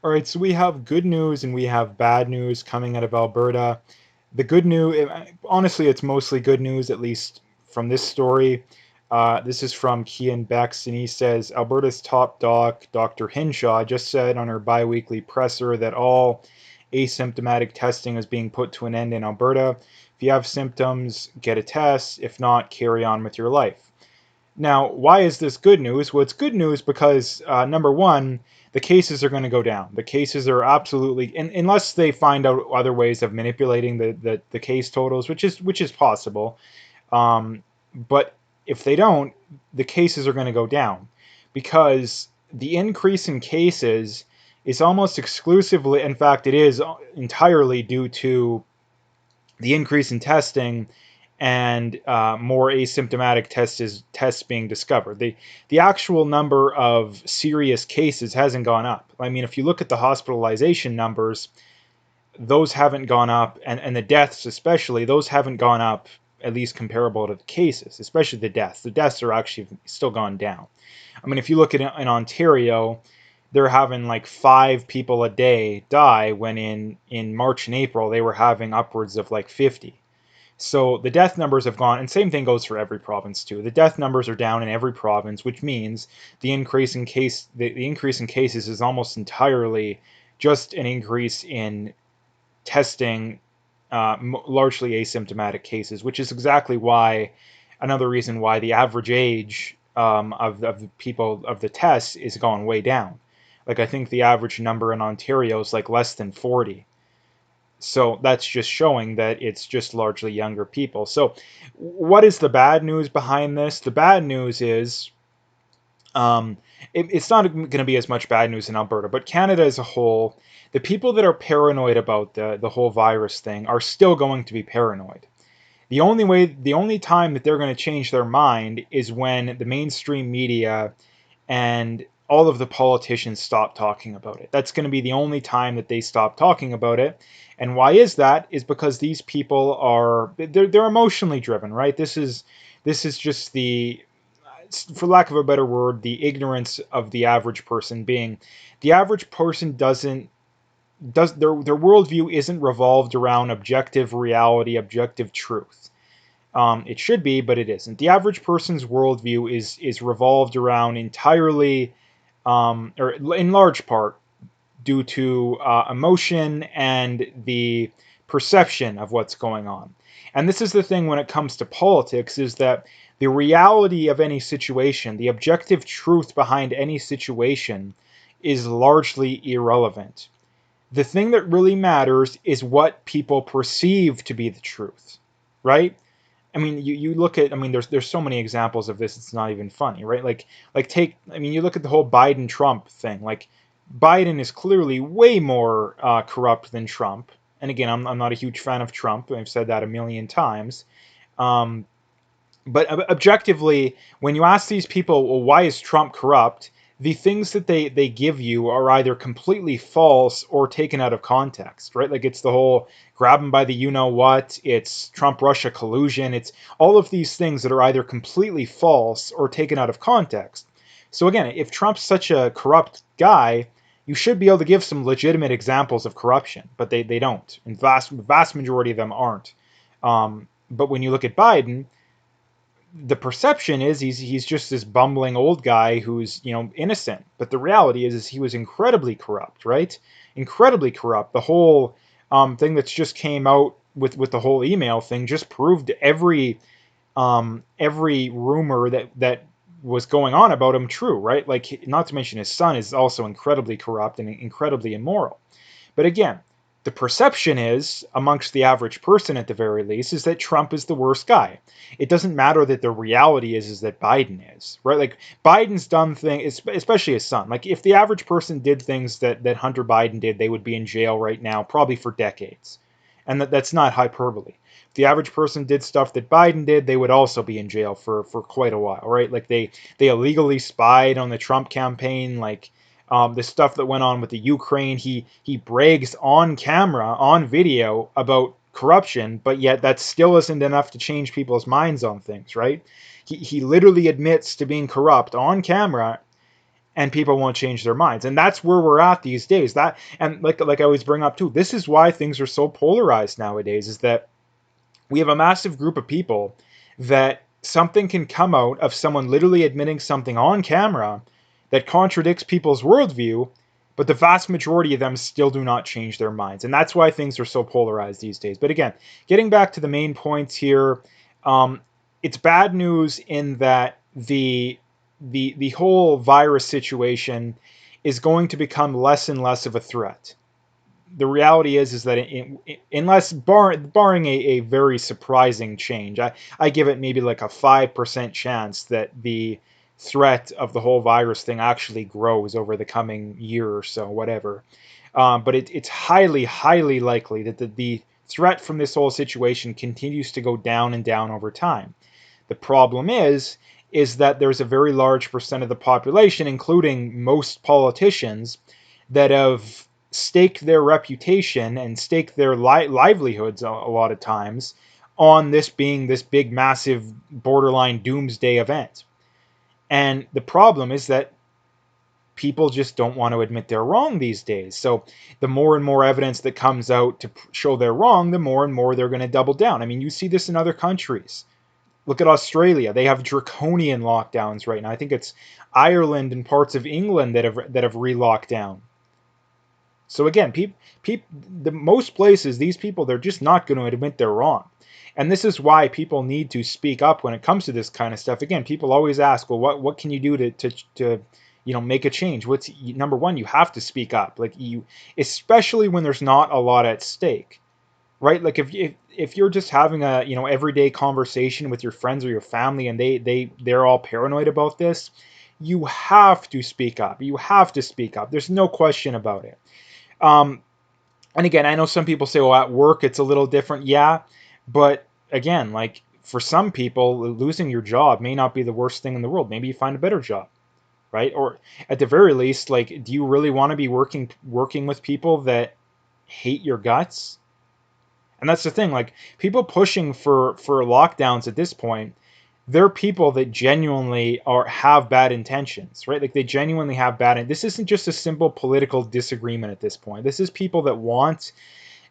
All right, so we have good news and we have bad news coming out of Alberta. The good news, honestly, it's mostly good news, at least from this story. This is from Kian Bex, and he says Alberta's top doc, Dr. Hinshaw, just said on her biweekly presser that all asymptomatic testing is being put to an end in Alberta. If you have symptoms, get a test. If not, carry on with your life. Now, why is this good news? Well, it's good news because number one, the cases are going to go down. The cases are absolutely, unless they find out other ways of manipulating the case totals, which is possible. But if they don't, the cases are going to go down because the increase in cases is almost exclusively, in fact, it is entirely due to the increase in testing and more asymptomatic tests being discovered. The actual number of serious cases hasn't gone up. I mean, if you look at the hospitalization numbers, those haven't gone up, and the deaths especially, those haven't gone up at least comparable to the cases, especially the deaths. The deaths are actually still gone down. I mean, if you look at it in Ontario, they're having like 5 people a day die when in March and April they were having upwards of like 50. So the death numbers have gone, and same thing goes for every province too. The death numbers are down in every province, which means the increase in cases is almost entirely just an increase in testing largely asymptomatic cases, which is exactly why another reason why the average age of the people of the tests is going way down. Like I think the average number in Ontario is like less than 40. So that's just showing that it's just largely younger people. So what is the bad news behind this? The bad news is um, it's not going to be as much bad news in Alberta, but Canada as a whole, the people that are paranoid about the whole virus thing are still going to be paranoid. The only time that they're going to change their mind is when the mainstream media and all of the politicians stop talking about it. That's going to be the only time that they stop talking about it. And why is that? Is because these people are they're emotionally driven, right? This is just the, for lack of a better word, the ignorance of the average person being the average person does their worldview isn't revolved around objective reality, objective truth. It should be, but it isn't. The average person's worldview is revolved around entirely, or in large part, due to emotion and the perception of what's going on. And this is the thing when it comes to politics, is that the reality of any situation, the objective truth behind any situation, is largely irrelevant. The thing that really matters is what people perceive to be the truth, right? I mean, you look at, I mean, there's so many examples of this. It's not even funny, right? I mean, you look at the whole Biden Trump thing. Like, Biden is clearly way more corrupt than Trump. And again, I'm not a huge fan of Trump. I've said that a million times. Um, but objectively, when you ask these people, well, why is Trump corrupt? The things that they give you are either completely false or taken out of context, right? Like it's the whole grab him by the you know what, it's Trump Russia collusion, it's all of these things that are either completely false or taken out of context. So again, if Trump's such a corrupt guy, you should be able to give some legitimate examples of corruption, but they don't. And vast majority of them aren't. But when you look at Biden, the perception is he's just this bumbling old guy who's innocent, but the reality is he was incredibly corrupt, right? Incredibly corrupt. The whole thing that's just came out with the whole email thing just proved every rumor that was going on about him true, right? Like, not to mention his son is also incredibly corrupt and incredibly immoral. But again, the perception is, amongst the average person at the very least, is that Trump is the worst guy. It doesn't matter that the reality is that Biden is, right? Like, Biden's done things, especially his son. Like, if the average person did things that Hunter Biden did, they would be in jail right now, probably for decades. And that's not hyperbole. If the average person did stuff that Biden did, they would also be in jail for quite a while, right? Like, they illegally spied on the Trump campaign, like, the stuff that went on with the Ukraine. He brags on camera, on video, about corruption, but yet that still isn't enough to change people's minds on things, right? He literally admits to being corrupt on camera, and people won't change their minds. And that's where we're at these days. That, and like I always bring up too, this is why things are so polarized nowadays, is that we have a massive group of people that something can come out of someone literally admitting something on camera that contradicts people's worldview, but the vast majority of them still do not change their minds. And that's why things are so polarized these days. But again, getting back to the main points here, um, it's bad news in that the whole virus situation is going to become less and less of a threat. The reality is that unless barring a very surprising change, I give it maybe like a 5% chance that the threat of the whole virus thing actually grows over the coming year or so, whatever. But it's highly likely that the threat from this whole situation continues to go down and down over time. The problem is that there's a very large percent of the population, including most politicians, that have staked their reputation and staked their livelihoods a lot of times on this being this big, massive, borderline doomsday event. And the problem is that people just don't want to admit they're wrong these days. So the more and more evidence that comes out to show they're wrong, the more and more they're going to double down. I mean, you see this in other countries. Look at Australia. They have draconian lockdowns right now. I think it's Ireland and parts of England that have re-locked down. So again, the most places, these people, they're just not going to admit they're wrong. And this is why people need to speak up when it comes to this kind of stuff. Again, people always ask, well, what can you do to make a change? What's number one? You have to speak up. Like especially when there's not a lot at stake, right? Like if you're just having a everyday conversation with your friends or your family, and they're all paranoid about this, you have to speak up. You have to speak up. There's no question about it. Um, and again, I know some people say, well, at work it's a little different. Yeah, but again, like for some people, losing your job may not be the worst thing in the world. Maybe you find a better job, right? Or at the very least, like, do you really want to be working with people that hate your guts? And that's the thing, like people pushing for lockdowns at this point, they're people that genuinely have bad intentions, right? Like they genuinely have this isn't just a simple political disagreement at this point. This is people that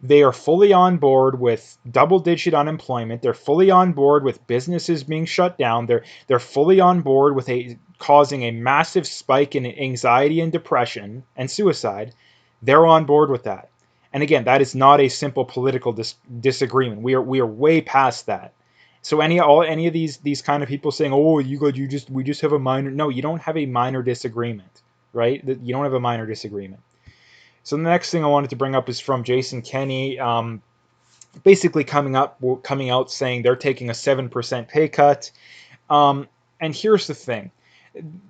they are fully on board with double digit unemployment. They're fully on board with businesses being shut down. They're fully on board with causing a massive spike in anxiety and depression and suicide. They're on board with that. And again, that is not a simple political disagreement. We are way past that. So any of these kind of people saying, "Oh, we just have a minor," no, you don't have a minor disagreement, right? You don't have a minor disagreement. So the next thing I wanted to bring up is from Jason Kenney, basically coming out saying they're taking a 7% pay cut. And here's the thing.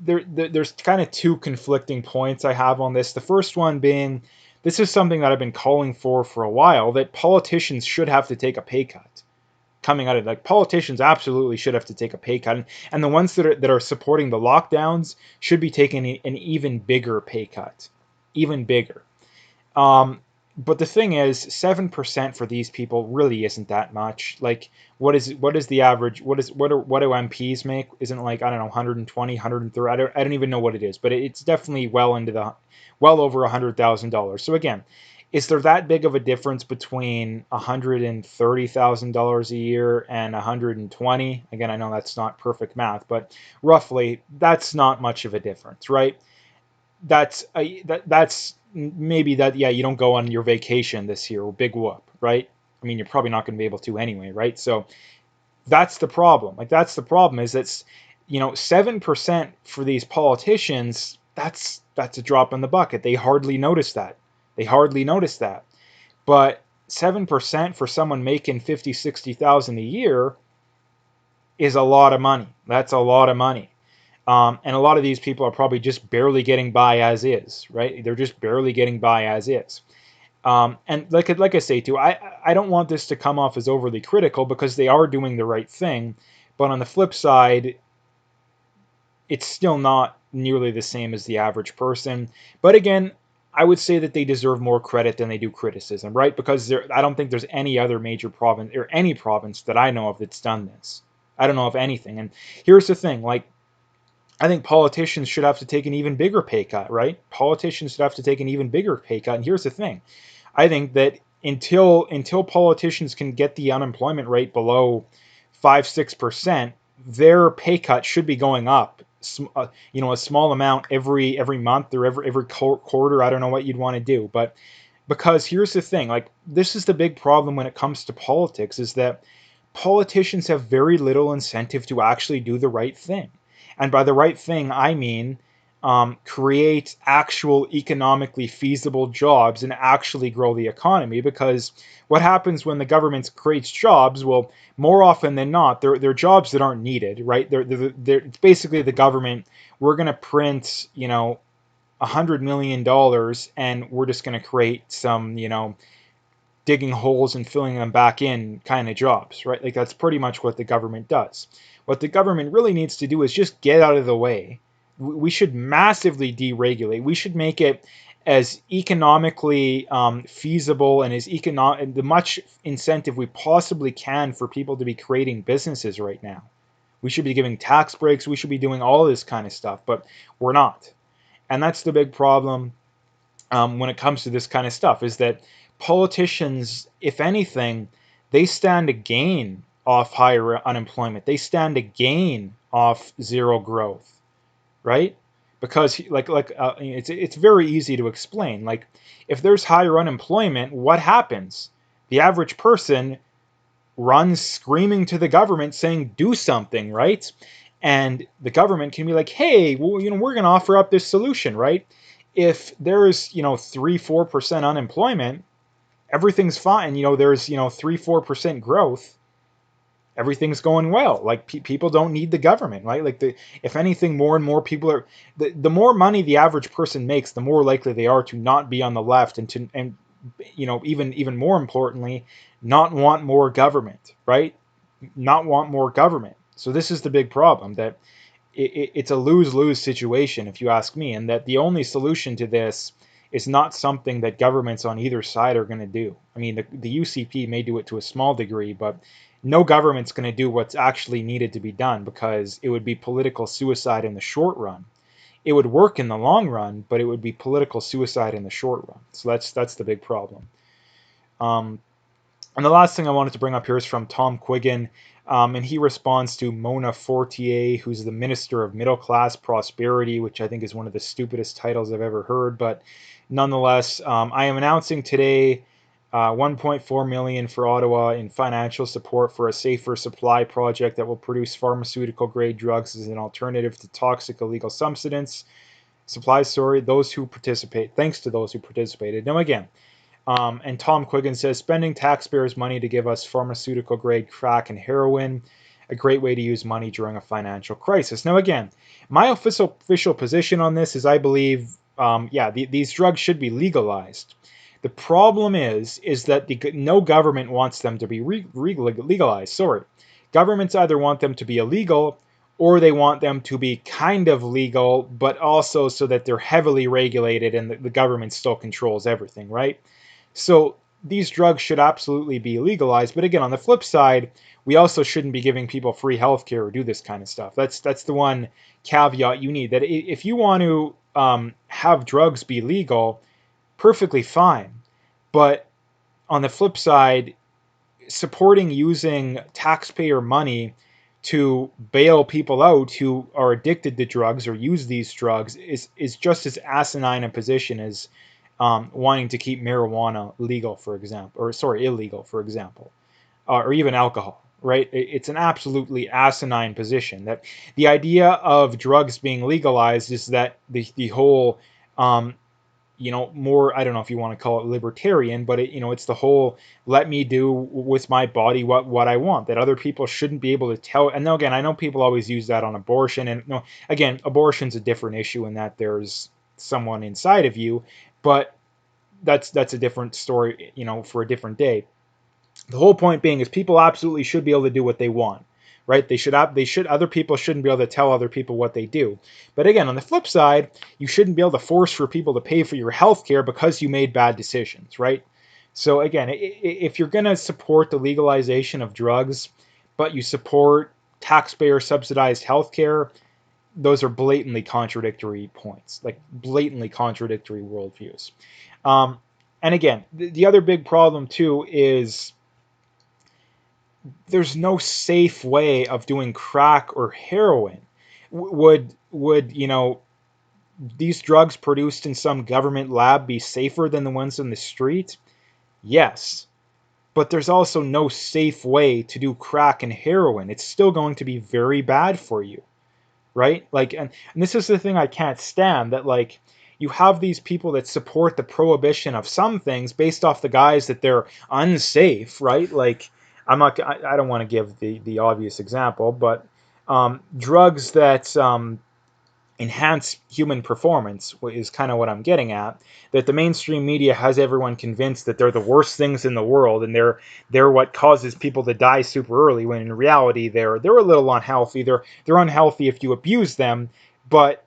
There's kind of two conflicting points I have on this. The first one being, this is something that I've been calling for a while, that politicians should have to take a pay cut. Coming out of it, like politicians absolutely should have to take a pay cut, and the ones that are supporting the lockdowns should be taking an even bigger pay cut, even bigger. But the thing is, 7% for these people really isn't that much. Like, what is the average? What do MPs make? Isn't it like, I don't know, 120, 130? I don't even know what it is, but it's definitely well over $100,000. So again, is there that big of a difference between $130,000 a year and 120? Again, I know that's not perfect math, but roughly that's not much of a difference, right? That's maybe that, yeah, you don't go on your vacation this year, big whoop, right? I mean, you're probably not going to be able to anyway, right? So that's the problem. Like that's the problem, is that's 7% for these politicians, that's a drop in the bucket. They hardly notice that. But 7% for someone making 50, 60,000 a year is a lot of money. That's a lot of money. And a lot of these people are probably just barely getting by as is, right? They're just barely getting by as is. And like I say too, I don't want this to come off as overly critical, because they are doing the right thing. But on the flip side, it's still not nearly the same as the average person. But again, I would say that they deserve more credit than they do criticism, right? Because I don't think there's any other major province, or any province that I know of, that's done this. I don't know of anything. And here's the thing, like, I think politicians should have to take an even bigger pay cut, right? Politicians should have to take an even bigger pay cut. And here's the thing. I think that until politicians can get the unemployment rate below 5-6%, their pay cut should be going up. A small amount every month or every quarter. I don't know what you'd want to do, but because here's the thing, like this is the big problem when it comes to politics, is that politicians have very little incentive to actually do the right thing. And by the right thing, I mean create actual economically feasible jobs and actually grow the economy. Because what happens when the government creates jobs? Well, more often than not, they're jobs that aren't needed, right? It's basically the government. We're going to print, $100 million, and we're just going to create some, digging holes and filling them back in kind of jobs, right? Like that's pretty much what the government does. What the government really needs to do is just get out of the way. We should massively deregulate. We should make it as economically feasible and as the much incentive we possibly can for people to be creating businesses right now. We should be giving tax breaks. We should be doing all this kind of stuff, but we're not. And that's the big problem when it comes to this kind of stuff, is that politicians, if anything, they stand to gain off higher unemployment. They stand to gain off zero growth, right? Because it's very easy to explain. Like if there's higher unemployment, what happens? The average person runs screaming to the government saying do something, right? And the government can be like, hey, well, we're going to offer up this solution, right? If there's 3-4% unemployment, everything's fine. There's 3-4% growth, everything's going well. Like people don't need the government, right? Like if anything, more and more people are, the more money the average person makes, the more likely they are to not be on the left and even more importantly, not want more government, right? Not want more government. So this is the big problem, that it's a lose-lose situation, if you ask me, and that the only solution to this is not something that governments on either side are going to do. I mean, the UCP may do it to a small degree, but no government's going to do what's actually needed to be done, because it would be political suicide in the short run. It would work in the long run, but it would be political suicide in the short run. So that's the big problem. Um, and the last thing I wanted to bring up here is from Tom Quiggin, and he responds to Mona Fortier, who's the Minister of Middle Class Prosperity, which I think is one of the stupidest titles I've ever heard. But nonetheless, I am announcing today 1.4 million for Ottawa in financial support for a safer supply project that will produce pharmaceutical grade drugs as an alternative to toxic illegal substance supplies. Sorry, those who participate. Thanks to those who participated. Now again. And Tom Quiggin says, spending taxpayers' money to give us pharmaceutical grade crack and heroin, a great way to use money during a financial crisis. Now, again, my official position on this is I believe, these drugs should be legalized. The problem is that no government wants them to be legalized. Sorry. Governments either want them to be illegal or they want them to be kind of legal, but also so that they're heavily regulated and the government still controls everything, right? So these drugs should absolutely be legalized. But again, on the flip side, we also shouldn't be giving people free healthcare or do this kind of stuff. That's the one caveat you need. That if you want to have drugs be legal, perfectly fine. But on the flip side, supporting using taxpayer money to bail people out who are addicted to drugs or use these drugs is just as asinine a position as wanting to keep marijuana legal, for example, illegal, for example, or even alcohol, right? It's an absolutely asinine position. That the idea of drugs being legalized is that the whole, more, I don't know if you want to call it libertarian, but it's the whole let me do with my body what I want, that other people shouldn't be able to tell. And again, I know people always use that on abortion, and again, abortion's a different issue in that there's someone inside of you, but that's a different story, for a different day. The whole point being is people absolutely should be able to do what they want, right? Other people shouldn't be able to tell other people what they do. But again, on the flip side, you shouldn't be able to force for people to pay for your health care because you made bad decisions, right? So again, if you're going to support the legalization of drugs, but you support taxpayer subsidized health care, those are blatantly contradictory points, like blatantly contradictory worldviews. Um, and again, the other big problem too is there's no safe way of doing crack or heroin. Would these drugs produced in some government lab be safer than the ones in the street? Yes. But there's also no safe way to do crack and heroin. It's still going to be very bad for you, right? Like, and this is the thing I can't stand, that like you have these people that support the prohibition of some things based off the guise that they're unsafe, right? Like, I don't want to give the obvious example, but drugs that enhance human performance is kind of what I'm getting at. That the mainstream media has everyone convinced that they're the worst things in the world, and they're what causes people to die super early. When in reality, they're a little unhealthy. They're unhealthy if you abuse them, but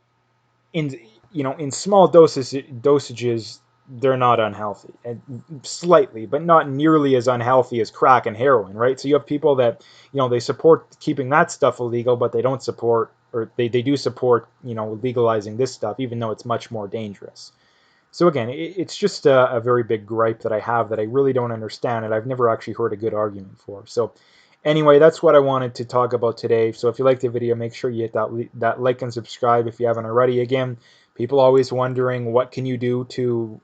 in in small dosages they're not unhealthy, and slightly, but not nearly as unhealthy as crack and heroin, right? So you have people that they support keeping that stuff illegal, but they don't support, or they do support legalizing this stuff, even though it's much more dangerous. So again, it's just a very big gripe that I have that I really don't understand, and I've never actually heard a good argument for. So anyway, that's what I wanted to talk about today. So if you liked the video, make sure you hit that like and subscribe if you haven't already. Again, people always wondering what can you do to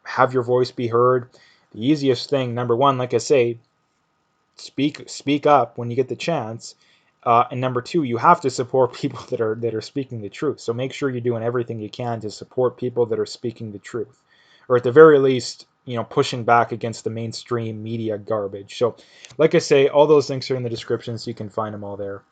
have your voice be heard. The easiest thing, number one, like I say, speak up when you get the chance. And number two, you have to support people that are speaking the truth. So make sure you're doing everything you can to support people that are speaking the truth, or at the very least, pushing back against the mainstream media garbage. So, like I say, all those links are in the description, so you can find them all there.